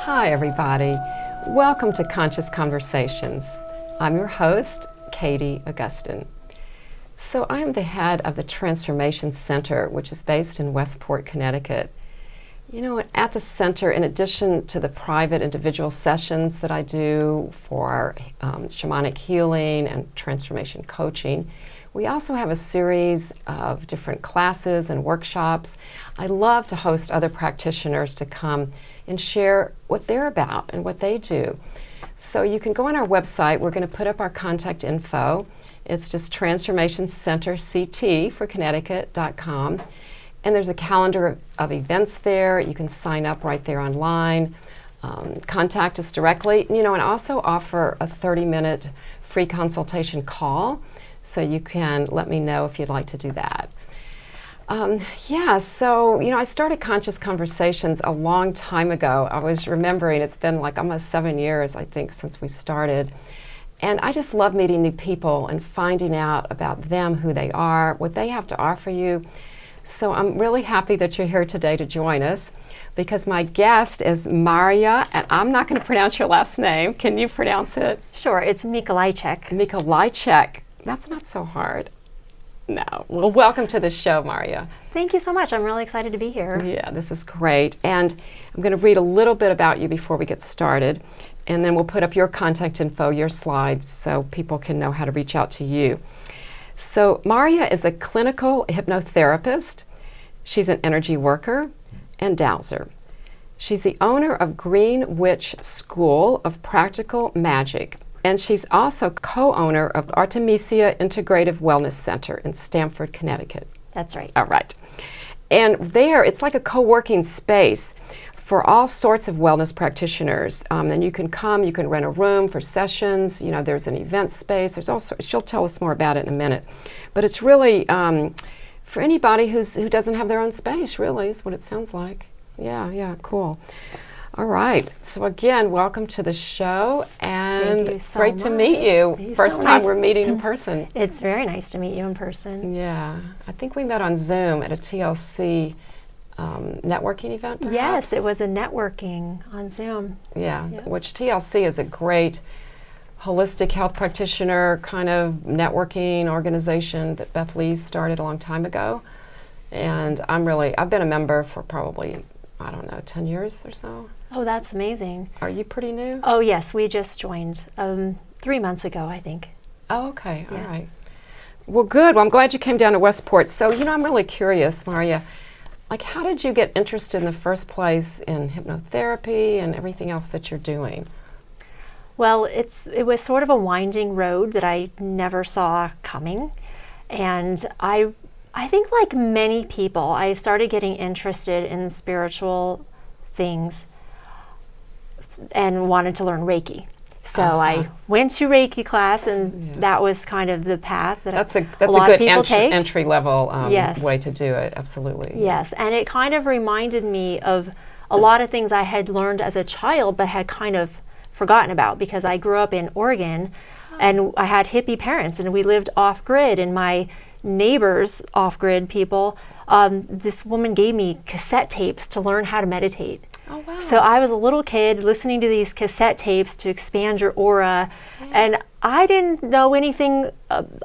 Hi everybody, welcome to Conscious Conversations. I'm your host, Katie Augustyn. So I am the head of the Transformation Center, which is based in Westport, Connecticut. You know, at the center, in addition to the private individual sessions that I do for shamanic healing and transformation coaching, we also have a series of different classes and workshops. I love to host other practitioners to come and share what they're about and what they do. So you can go on our website. We're going to put up our contact info. It's just transformationcenterct for Connecticut.com. And there's a calendar of events there. You can sign up right there online. Contact us directly, and also offer a 30-minute free consultation call. So you can let me know if you'd like to do that. So I started Conscious Conversations a long time ago. I was remembering it's been like almost 7 years, I think, since we started. And I just love meeting new people and finding out about them, who they are, what they have to offer you. So I'm really happy that you're here today to join us, because my guest is Marija, and I'm not going to pronounce your last name. Can you pronounce it? Sure, it's Mikolajczak. Mikolajczak. That's not so hard. No. Well, welcome to the show, Marija. Thank you so much. I'm really excited to be here. Yeah, this is great. And I'm going to read a little bit about you before we get started, and then we'll put up your contact info, your slides, so people can know how to reach out to you. So Marija is a clinical hypnotherapist. She's an energy worker and dowser. She's the owner of Green Witch School of Practical Magic. And she's also co-owner of Artemisia Integrative Wellness Center in Stamford, Connecticut. That's right. All right. And there, it's like a co-working space for all sorts of wellness practitioners. And you can come, you can rent a room for sessions. There's an event space. There's also, she'll tell us more about it in a minute. But it's really for anybody who doesn't have their own space, really, is what it sounds like. Yeah, cool. All right. So again, welcome to the show, and Thank you so great to meet you. It's First so time nice. we're meeting in person. It's very nice to meet you in person. Yeah. I think we met on Zoom at a TLC networking event, perhaps? Yes, it was a networking on Zoom. Yeah, which TLC is a great holistic health practitioner kind of networking organization that Beth Lee started a long time ago. And I've been a member for probably, 10 years or so. Oh, that's amazing. Are you pretty new? Oh, yes, we just joined 3 months ago, I think. Oh, okay, Yeah. all right. Well, good. Well, I'm glad you came down to Westport. So, I'm really curious, Marija, how did you get interested in the first place in hypnotherapy and everything else that you're doing? Well, it was sort of a winding road that I never saw coming. And I think, like many people, I started getting interested in spiritual things and wanted to learn Reiki. So I went to Reiki class, and that was kind of the path that that's a lot good of people take. entry level Yes. way to do it. Absolutely. Yes, and it kind of reminded me of a lot of things I had learned as a child but had kind of forgotten about, because I grew up in Oregon and I had hippie parents, and we lived off grid, and my neighbors, off-grid people, this woman gave me cassette tapes to learn how to meditate. Oh, wow. So I was a little kid listening to these cassette tapes to expand your aura, and I didn't know anything.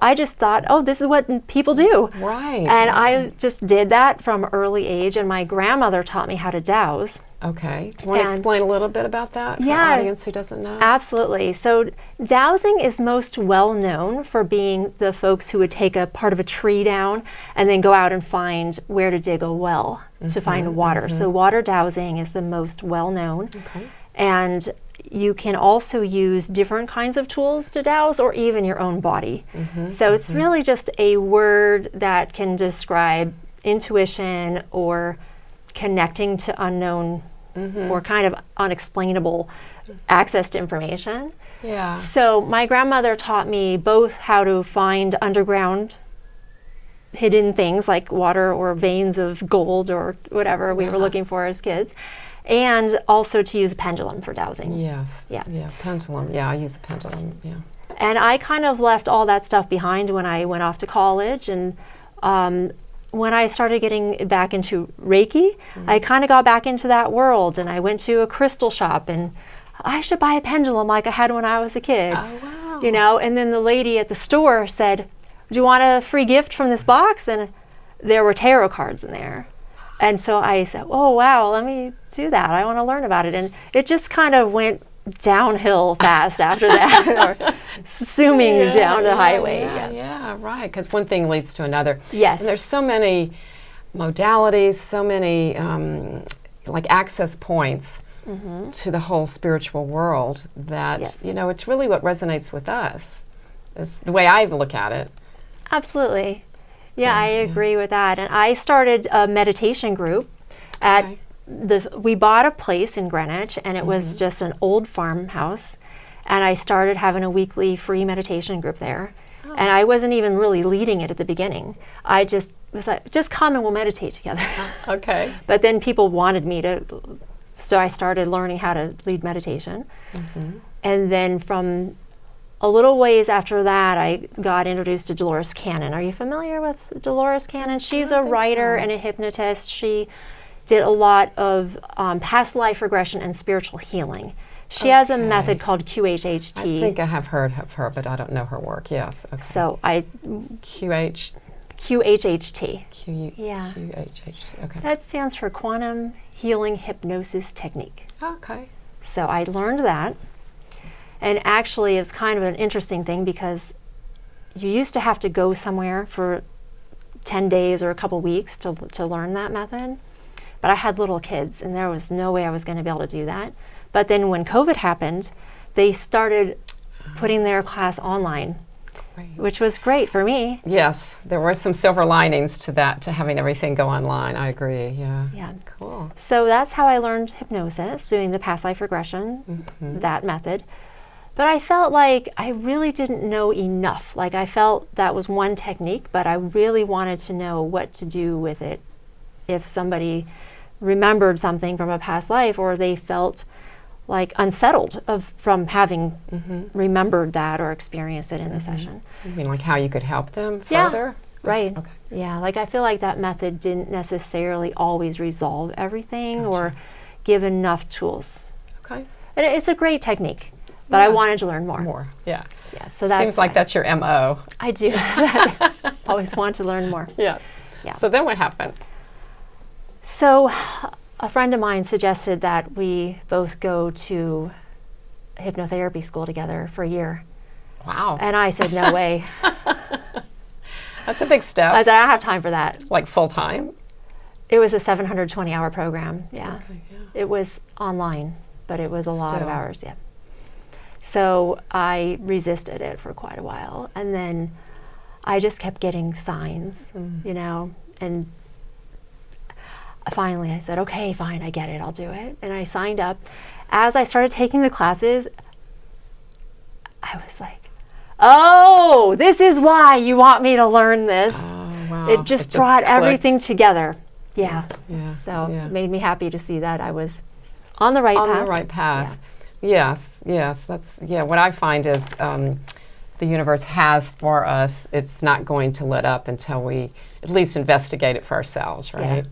I just thought, oh, this is what people do. Right. And I just did that from early age, and my grandmother taught me how to dowse. Okay. Do you want to explain a little bit about that for the audience who doesn't know? Absolutely. So dowsing is most well known for being the folks who would take a part of a tree down and then go out and find where to dig a well to find water. So water dowsing is the most well known. Okay. And you can also use different kinds of tools to dowse, or even your own body. So it's really just a word that can describe intuition or connecting to unknown or kind of unexplainable access to information. Yeah. So my grandmother taught me both how to find underground hidden things like water or veins of gold or whatever we were looking for as kids, and also to use a pendulum for dowsing. Yes. Yeah. Yeah. Pendulum. Yeah, I use a pendulum. Yeah. And I kind of left all that stuff behind when I went off to college, and when I started getting back into Reiki, I kind of got back into that world, and I went to a crystal shop, and I should buy a pendulum like I had when I was a kid. Oh, wow. You know, and then the lady at the store said, "Do you want a free gift from this box?" And there were tarot cards in there. And so I said, "Oh, wow, let me do that. I want to learn about it." And it just kind of went downhill fast after that, or zooming down the highway. Yeah, right. Because one thing leads to another. Yes. And there's so many modalities, so many like access points to the whole spiritual world that, you know, it's really what resonates with us. Is the way I look at it. Absolutely. Yeah, I agree with that. And I started a meditation group at we bought a place in Greenwich, and it was just an old farmhouse, and I started having a weekly free meditation group there. And I wasn't even really leading it at the beginning. I just was like, just come and we'll meditate together. Okay. But then people wanted me to, so I started learning how to lead meditation. And then from a little ways after that, I got introduced to Dolores Cannon. Are you familiar with Dolores Cannon? She's a writer and a hypnotist. She did a lot of past life regression and spiritual healing. She has a method called QHHT. I think I have heard of her, but I don't know her work. Yes. Okay. So QHHT. QHHT. Okay. That stands for Quantum Healing Hypnosis Technique. Okay. So I learned that. And actually, it's kind of an interesting thing because you used to have to go somewhere for 10 days or a couple weeks to learn that method. But I had little kids, and there was no way I was going to be able to do that. But then when COVID happened, they started putting their class online, which was great for me. Yes, there were some silver linings to that, to having everything go online. I agree, yeah. Yeah. Cool. So that's how I learned hypnosis, doing the past life regression, that method. But I felt like I really didn't know enough. Like I felt that was one technique, but I really wanted to know what to do with it if somebody remembered something from a past life, or they felt like unsettled from having remembered that or experienced it in the session. You mean like how you could help them further? Right. Okay. Yeah, like I feel like that method didn't necessarily always resolve everything or give enough tools. Okay. And it's a great technique, but I wanted to learn more. Yeah. Yeah, so that's seems like that's your MO. I do. Always want to learn more. Yes. Yeah. So then what happened? So a friend of mine suggested that we both go to hypnotherapy school together for a year. Wow. And I said, no way. That's a big step. I said, I don't have time for that. Like full time? It was a 720-hour program, yeah. Okay, yeah. It was online, but it was a lot of hours, yeah. So I resisted it for quite a while. And then I just kept getting signs, you know, and finally I said, okay, fine, I get it, I'll do it. And I signed up. As I started taking the classes, I was like, oh, this is why you want me to learn this. Oh, wow. It just brought everything together. Yeah. So yeah. it made me happy to see that I was on the right path. On the right path. Yeah. Yes. That's, what I find is the universe has for us, it's not going to let up until we at least investigate it for ourselves, right?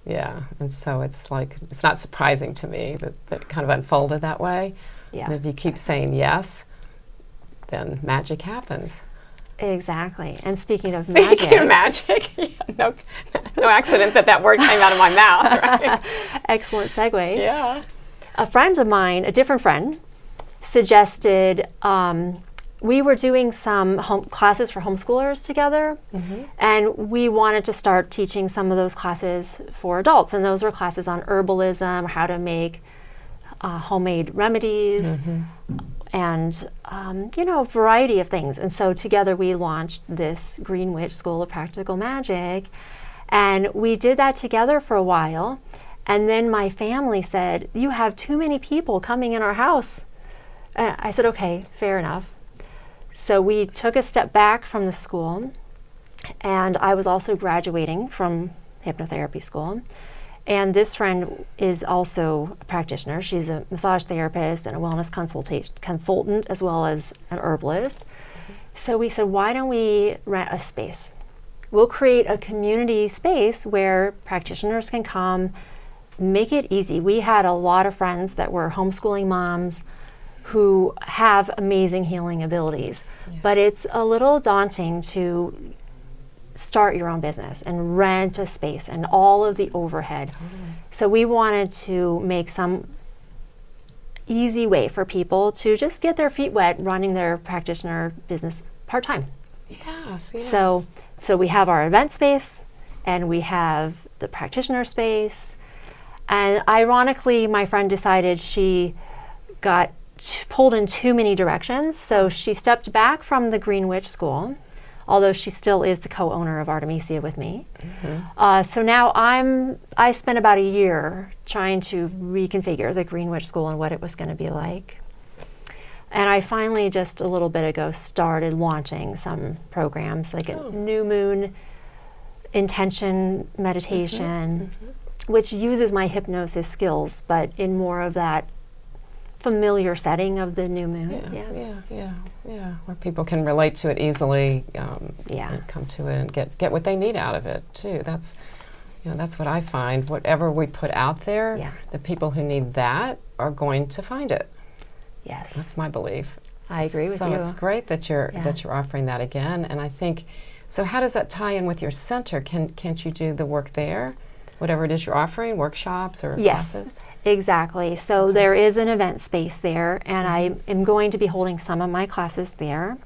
Yeah. And so it's like, it's not surprising to me that it kind of unfolded that way. Yeah. And if you keep saying yes, then magic happens. Exactly. And speaking of magic. Speaking of magic, no accident that word came out of my mouth, right? Excellent segue. Yeah. A friend of mine, a different friend, suggested we were doing some classes for homeschoolers together, and we wanted to start teaching some of those classes for adults. And those were classes on herbalism, how to make homemade remedies, and a variety of things. And so together we launched this Greenwich School of Practical Magic, and we did that together for a while. And then my family said, you have too many people coming in our house. And I said, okay, fair enough. So we took a step back from the school, and I was also graduating from hypnotherapy school. And this friend is also a practitioner. She's a massage therapist and a wellness consultant, as well as an herbalist. So we said, why don't we rent a space? we'll create a community space where practitioners can come, make it easy. We had a lot of friends that were homeschooling moms who have amazing healing abilities, but it's a little daunting to start your own business and rent a space and all of the overhead. So we wanted to make some easy way for people to just get their feet wet running their practitioner business part-time. Yes. So we have our event space and we have the practitioner space. And ironically, my friend decided she got pulled in too many directions. So she stepped back from the Green Witch School, although she still is the co-owner of Artemisia with me. So now I spent about a year trying to reconfigure the Green Witch School and what it was going to be like. And I finally, just a little bit ago, started launching some programs, like a new moon intention meditation, which uses my hypnosis skills, but in more of that familiar setting of the new moon. Yeah, where people can relate to it easily, and come to it and get what they need out of it too. That's what I find. Whatever we put out there, the people who need that are going to find it. Yes, that's my belief. I agree with you. So it's great that you're offering that again. And I think, so how does that tie in with your center? Can't you do the work there? Whatever it is you're offering, workshops or classes? Exactly. So there is an event space there, and I am going to be holding some of my classes there.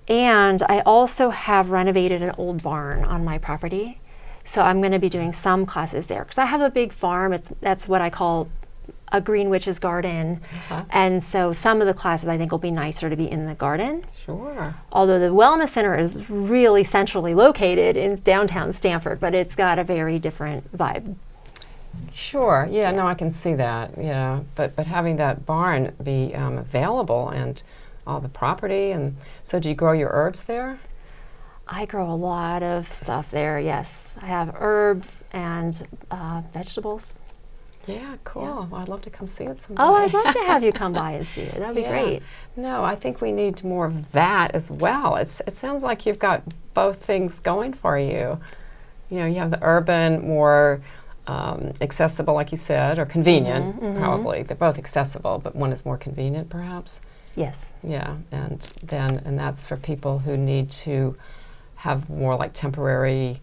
And I also have renovated an old barn on my property. So I'm going to be doing some classes there because I have a big farm. That's what I call a green witch's garden. And so some of the classes I think will be nicer to be in the garden. Sure. Although the wellness center is really centrally located in downtown Stamford, but it's got a very different vibe. Sure. Yeah. No, I can see that. Yeah. But having that barn be available and all the property, and so do you grow your herbs there? I grow a lot of stuff there. Yes, I have herbs and vegetables. Yeah, cool. Yeah. Well, I'd love to come see it someday. Oh, I'd love to have you come by and see it. That'd be great. No, I think we need more of that as well. It sounds like you've got both things going for you. You know, you have the urban, more accessible, like you said, or convenient, probably. They're both accessible, but one is more convenient, perhaps. Yes. Yeah, and that's for people who need to have more like temporary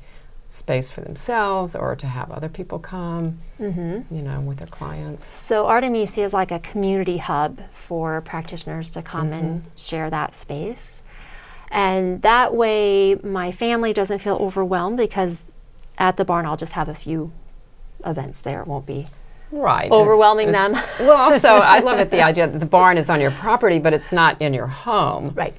space for themselves or to have other people come, you know, with their clients. So Artemisia is like a community hub for practitioners to come and share that space. And that way my family doesn't feel overwhelmed because at the barn I'll just have a few events there. It won't be overwhelming them. Well, also, I love it, the idea that the barn is on your property, but it's not in your home. Right.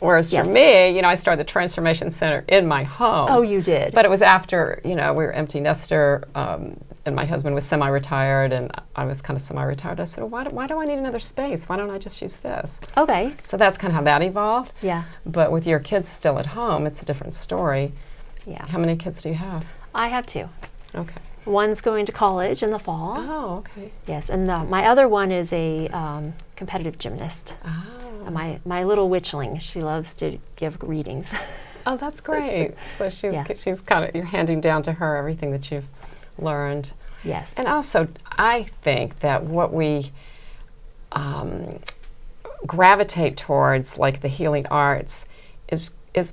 Whereas for me, you know, I started the Transformation Center in my home. Oh, you did? But it was after, you know, we were empty nester, and my husband was semi-retired, and I was kind of semi-retired. I said, well, why do I need another space? Why don't I just use this? Okay. So that's kind of how that evolved. Yeah. But with your kids still at home, it's a different story. Yeah. How many kids do you have? I have two. Okay. One's going to college in the fall. Oh, okay. Yes, and my other one is a competitive gymnast. Oh. My little witchling, she loves to give readings. Oh, that's great. So she's kind of, you're handing down to her everything that you've learned. Yes. And also, I think that what we gravitate towards, like the healing arts, is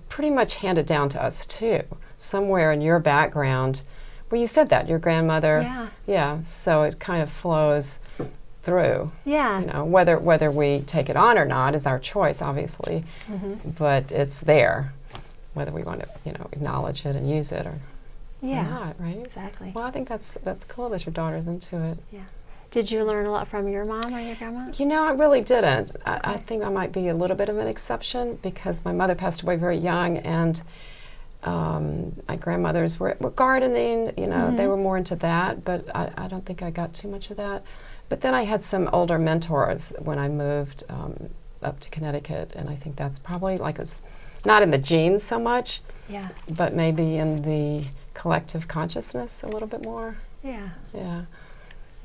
pretty much handed down to us too. Somewhere in your background, well, you said that, your grandmother. Yeah. Yeah, so it kind of flows through. Yeah. You know, whether we take it on or not is our choice, obviously, but it's there, whether we want to, you know, acknowledge it and use it or not, right? Exactly. Well, I think that's cool that your daughter's into it. Yeah. Did you learn a lot from your mom or your grandma? You know, I really didn't. I think I might be a little bit of an exception because my mother passed away very young, and my grandmothers were gardening, you know, they were more into that, but I don't think I got too much of that. But then I had some older mentors when I moved up to Connecticut, and I think that's probably, like, it's not in the genes so much, but maybe in the collective consciousness a little bit more. Yeah. Yeah.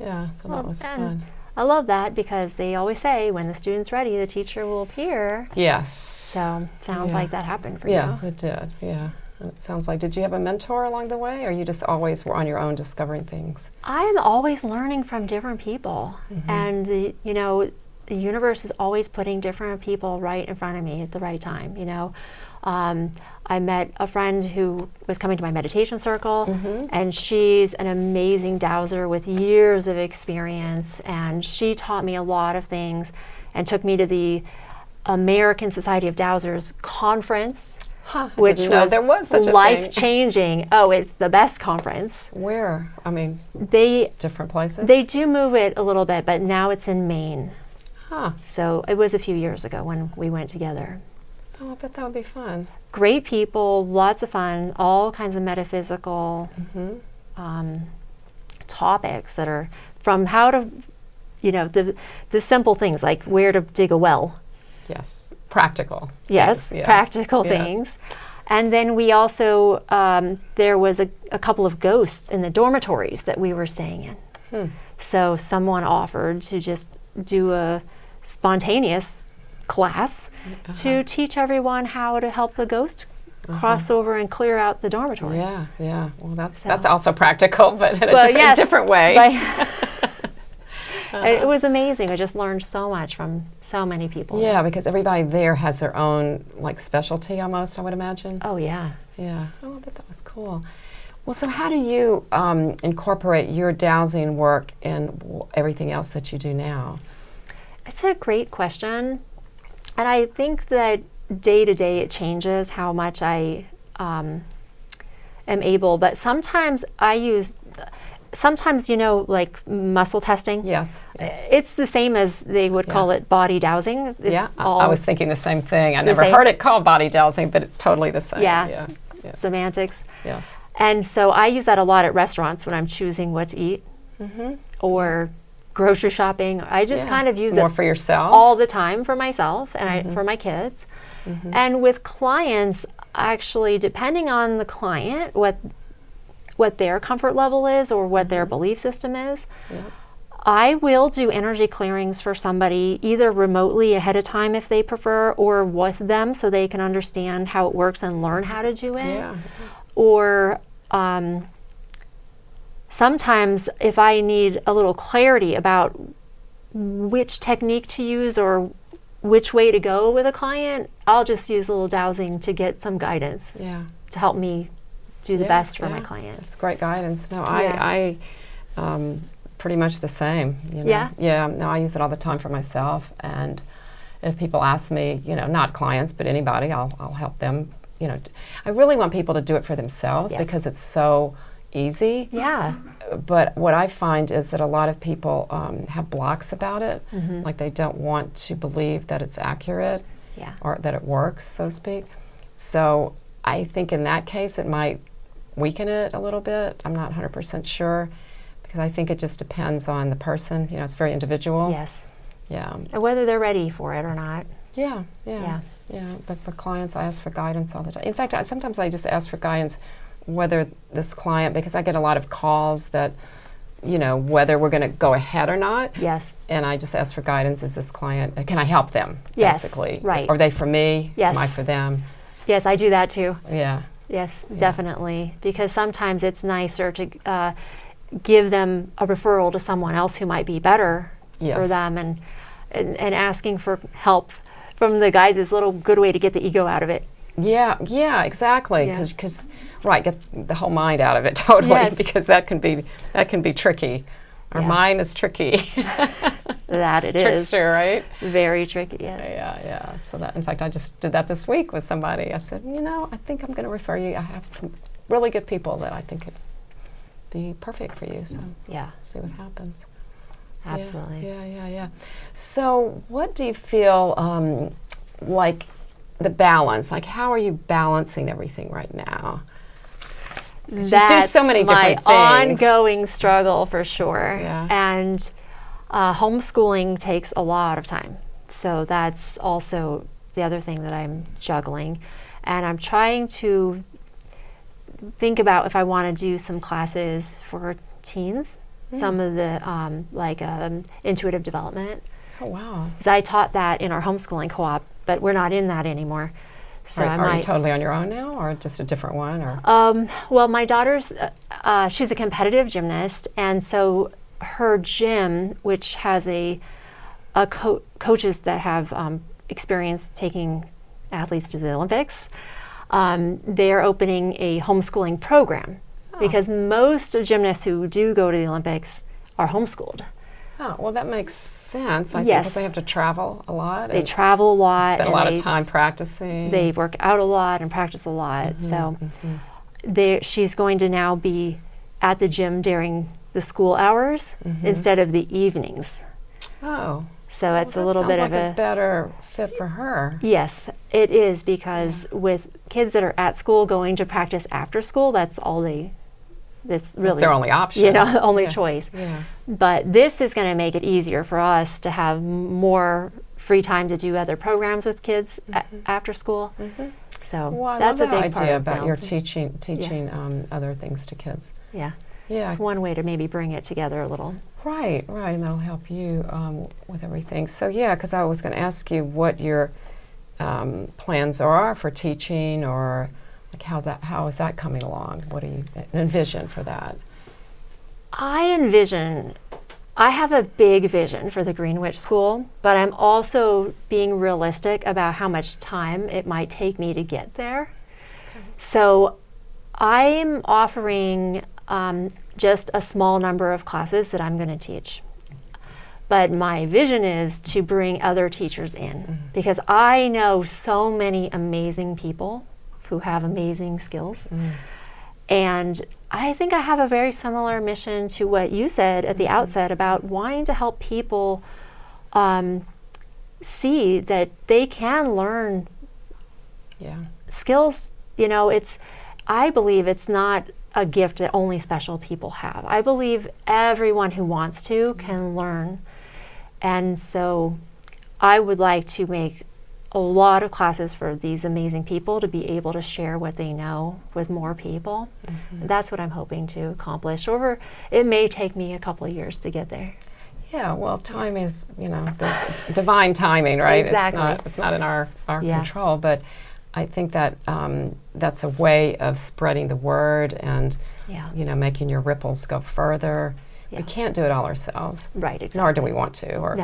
Yeah, so that was fun. I love that because they always say when the student's ready, the teacher will appear. Yes. So sounds like that happened for you. Yeah, it did. Yeah. And it sounds like, did you have a mentor along the way, or you just always were on your own discovering things? I'm always learning from different people, and the universe is always putting different people right in front of me at the right time. I met a friend who was coming to my meditation circle, and she's an amazing dowser with years of experience, and she taught me a lot of things and took me to the American Society of Dowsers conference, which was life-changing. Oh, it's the best conference. Where? I mean, different places? They do move it a little bit, but now it's in Maine. Huh. So it was a few years ago when we went together. Oh, I bet that would be fun. Great people, lots of fun, all kinds of metaphysical topics that are from how to, the simple things like where to dig a well. Yes, practical. Yes, things. practical things. And then we also, there was a couple of ghosts in the dormitories that we were staying in. So someone offered to just do a spontaneous class to teach everyone how to help the ghost cross over and clear out the dormitory. Yeah. Well, that's also practical, but in a different way. Right. It was amazing. I just learned so much from so many people. Yeah, because everybody there has their own specialty almost, I would imagine. Oh, yeah. Yeah. Oh, I bet that was cool. Well, so how do you incorporate your dowsing work in everything else that you do now? It's a great question. And I think that day to day it changes how much I am able. But sometimes I use, like muscle testing. Yes. It's the same as they would call it body dowsing. It's I was thinking the same thing. I never heard it called body dowsing, but it's totally the same. Yeah. Semantics. Yes. And so I use that a lot at restaurants when I'm choosing what to eat or grocery shopping. I just kind of use more it for yourself all the time for myself and for my kids. And with clients, actually, depending on the client, what their comfort level is or what their belief system is, I will do energy clearings for somebody either remotely ahead of time if they prefer, or with them so they can understand how it works and learn how to do it. Or sometimes if I need a little clarity about which technique to use or which way to go with a client, I'll just use a little dowsing to get some guidance to help me do the best for my client. It's great guidance. No, I pretty much the same. No, I use it all the time for myself, and if people ask me, not clients but anybody, I'll help them. I really want people to do it for themselves because it's so easy. But what I find is that a lot of people have blocks about it, like they don't want to believe that it's accurate or that it works, so to speak. So I think in that case it might weaken it a little bit. I'm not 100% sure, because I think it just depends on the person. It's very individual. Yes. Yeah. And whether they're ready for it or not. Yeah. But for clients, I ask for guidance all the time. In fact, sometimes I just ask for guidance whether this client, because I get a lot of calls that, whether we're going to go ahead or not. Yes. And I just ask for guidance. Is this client, can I help them, basically? Right. Are they for me? Yes. Am I for them? Yes, I do that too. Yeah. Yes, definitely. Because sometimes it's nicer to give them a referral to someone else who might be better for them, and asking for help from the guides is a little good way to get the ego out of it. Yeah, exactly. Because get the whole mind out of it totally, because that can be tricky. Our mind is tricky. That it is. Trickster, right? Very tricky, yes. Yeah. So that, in fact, I just did that this week with somebody. I said, I think I'm going to refer you. I have some really good people that I think could be perfect for you. So see what happens. Absolutely. Yeah. So what do you feel like the balance? Like, how are you balancing everything right now? That's you do so many different things. My ongoing struggle for sure. Yeah. And homeschooling takes a lot of time. So that's also the other thing that I'm juggling. And I'm trying to think about if I want to do some classes for teens, some of the intuitive development. Oh, wow. Because I taught that in our homeschooling co-op, but we're not in that anymore. So are you totally on your own now, or just a different one? Or well, my daughter's she's a competitive gymnast, and so her gym, which has coaches that have experience taking athletes to the Olympics, they're opening a homeschooling program because most of gymnasts who do go to the Olympics are homeschooled. Oh, well, that makes sense. Yes. Because they have to travel a lot. They travel a lot. Spend a lot of time practicing. They work out a lot and practice a lot. So she's going to now be at the gym during the school hours instead of the evenings. Oh. So it's a little bit of a better fit for her. Yes, it is, because with kids that are at school going to practice after school, that's their only option. Only choice. Yeah. But this is going to make it easier for us to have more free time to do other programs with kids after school. So that's a big part about your teaching other things to kids. Yeah. Yeah. It's one way to maybe bring it together a little. Right, and that'll help you with everything. So because I was going to ask you what your plans are for teaching, or like how is that coming along? What do you envision for that? I have a big vision for the Greenwich School, but I'm also being realistic about how much time it might take me to get there. Okay. So I'm offering just a small number of classes that I'm going to teach. But my vision is to bring other teachers in, because I know so many amazing people who have amazing skills. And I think I have a very similar mission to what you said at the outset about wanting to help people see that they can learn skills. I believe it's not a gift that only special people have. I believe everyone who wants to can learn. And so I would like to make a lot of classes for these amazing people to be able to share what they know with more people. That's what I'm hoping to accomplish. It may take me a couple of years to get there. Yeah, well, time is, there's divine timing, right? Exactly. It's not in our control, but I think that that's a way of spreading the word and, making your ripples go further. Yeah. We can't do it all ourselves. Right, exactly. Nor do we want to, or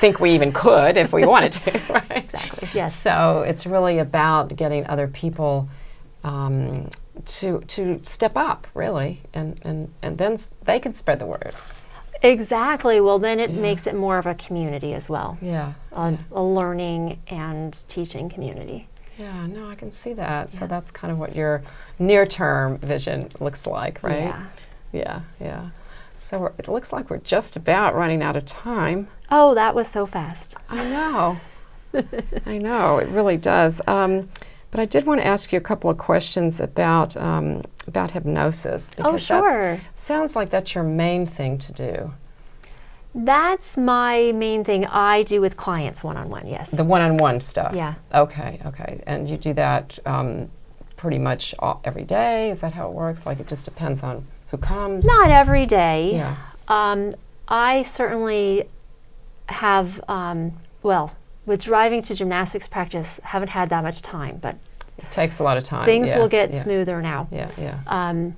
think we even could if we wanted to, right? Exactly, yes. So it's really about getting other people to step up, really, and then they can spread the word. Exactly. Well, then it makes it more of a community as well. Yeah. A learning and teaching community. Yeah, no, I can see that. So that's kind of what your near-term vision looks like, right? Yeah. So it looks like we're just about running out of time. Oh, that was so fast. I know. I know, it really does. But I did want to ask you a couple of questions about hypnosis. Because sure. Sounds like that's your main thing to do. That's my main thing I do with clients one-on-one, yes. The one-on-one stuff? Yeah. Okay. And you do that pretty much every day? Is that how it works? Like it just depends on who comes? Not every day. Yeah. I certainly have, with driving to gymnastics practice, haven't had that much time, but it takes a lot of time. Things will get smoother now. Yeah.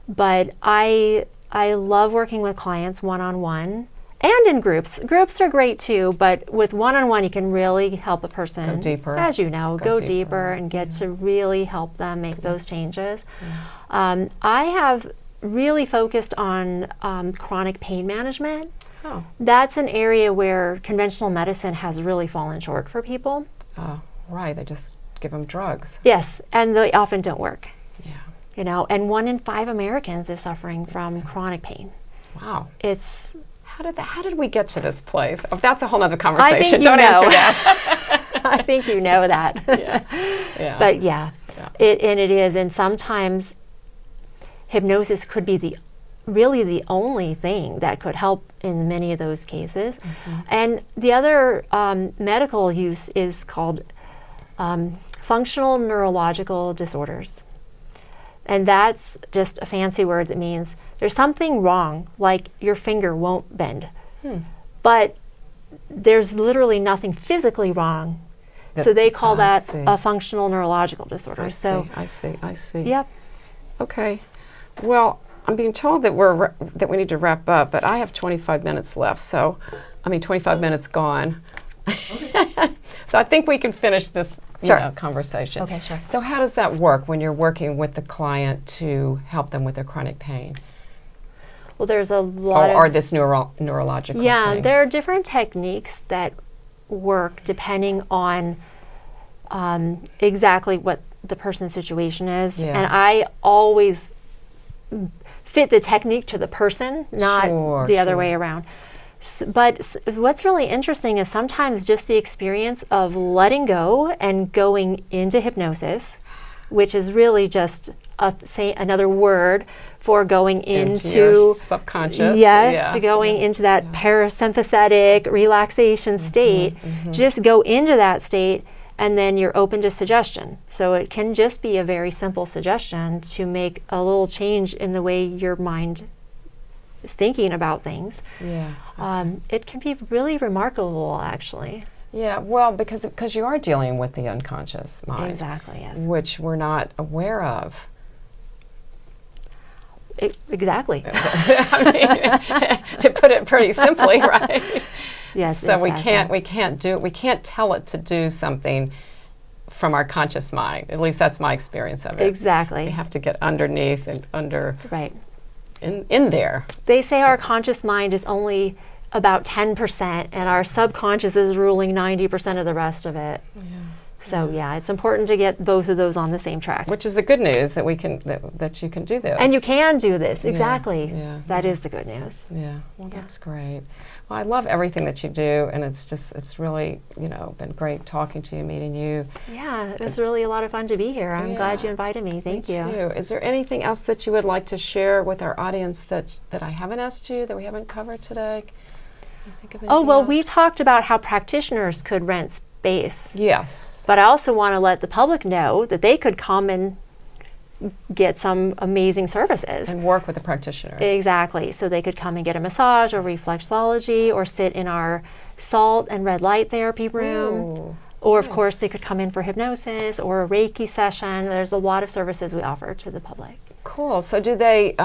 But I love working with clients one-on-one and in groups. Groups are great too, but with one-on-one you can really help a person go deeper. As you know, go deeper and get to really help them make those changes. I have really focused on chronic pain management. Oh. That's an area where conventional medicine has really fallen short for people. Oh, right. They just give them drugs. Yes, and they often don't work. Yeah. And 1 in 5 Americans is suffering from chronic pain. Wow. It's how did we get to this place? Oh, that's a whole other conversation. I think Don't answer that. I think you know that. Yeah. But it is, and sometimes hypnosis could be really the only thing that could help in many of those cases. And the other medical use is called functional neurological disorders. And that's just a fancy word that means there's something wrong, like your finger won't bend. But there's literally nothing physically wrong. So they call that see. a functional neurological disorder. I see. Yep. Okay. Well, I'm being told that we need to wrap up, but I have 25 minutes left. So, 25 minutes gone. So I think we can finish this conversation. Okay, sure. So how does that work when you're working with the client to help them with their chronic pain? Well, there's a lot or this neurological thing? There are different techniques that work depending on exactly what the person's situation is. Yeah. And I always fit the technique to the person, not the other way around. But what's really interesting is sometimes just the experience of letting go and going into hypnosis, which is really just another word for going into your subconscious. Yes, to going into that parasympathetic relaxation state. Just go into that state, and then you're open to suggestion. So it can just be a very simple suggestion to make a little change in the way your mind is thinking about things. Yeah. It can be really remarkable, actually. Yeah, well, because you are dealing with the unconscious mind. Exactly, yes. Which we're not aware of. Exactly. To put it pretty simply, right? Yes. So exactly. we can't tell it to do something from our conscious mind. At least that's my experience of it. Exactly. We have to get underneath and Right. in there. They say our conscious mind is only about 10%, and our subconscious is ruling 90% of the rest of it. Yeah. So it's important to get both of those on the same track. Which is the good news that we can that you can do this. And you can do this, exactly. Yeah. That is the good news. Yeah. Well, that's great. Well, I love everything that you do, and it's really been great talking to you, meeting you. Yeah, it was really a lot of fun to be here. I'm glad you invited me. Thank you. Me too. Is there anything else that you would like to share with our audience that I haven't asked you, that we haven't covered today? Can you think of anything else? We talked about how practitioners could rent space. Yes. But I also want to let the public know that they could come and get some amazing services. And work with a practitioner. Exactly. So they could come and get a massage or reflexology or sit in our salt and red light therapy room. Ooh, or, of course, they could come in for hypnosis or a Reiki session. There's a lot of services we offer to the public. Cool. So do they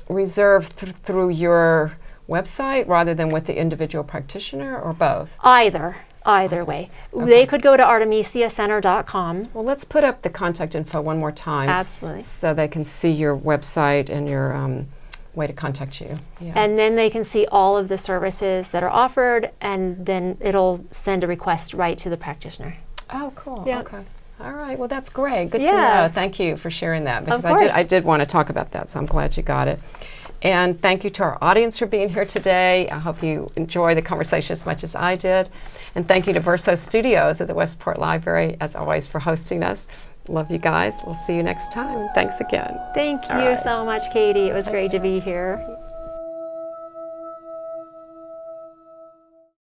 reserve through your website rather than with the individual practitioner, or both? Either way. They could go to artemisiacenter.com. Well, let's put up the contact info one more time. Absolutely. So they can see your website and your way to contact you. Yeah. And then they can see all of the services that are offered, and then it'll send a request right to the practitioner. Oh, cool. Yeah. Okay. All right. Well, that's great. Good to know. Thank you for sharing that, because Of course. I did want to talk about that, so I'm glad you got it. And thank you to our audience for being here today. I hope you enjoy the conversation as much as I did. And thank you to Verso Studios at the Westport Library, as always, for hosting us. Love you guys. We'll see you next time. Thanks again. Thank you so much, Katie. It was great to be here.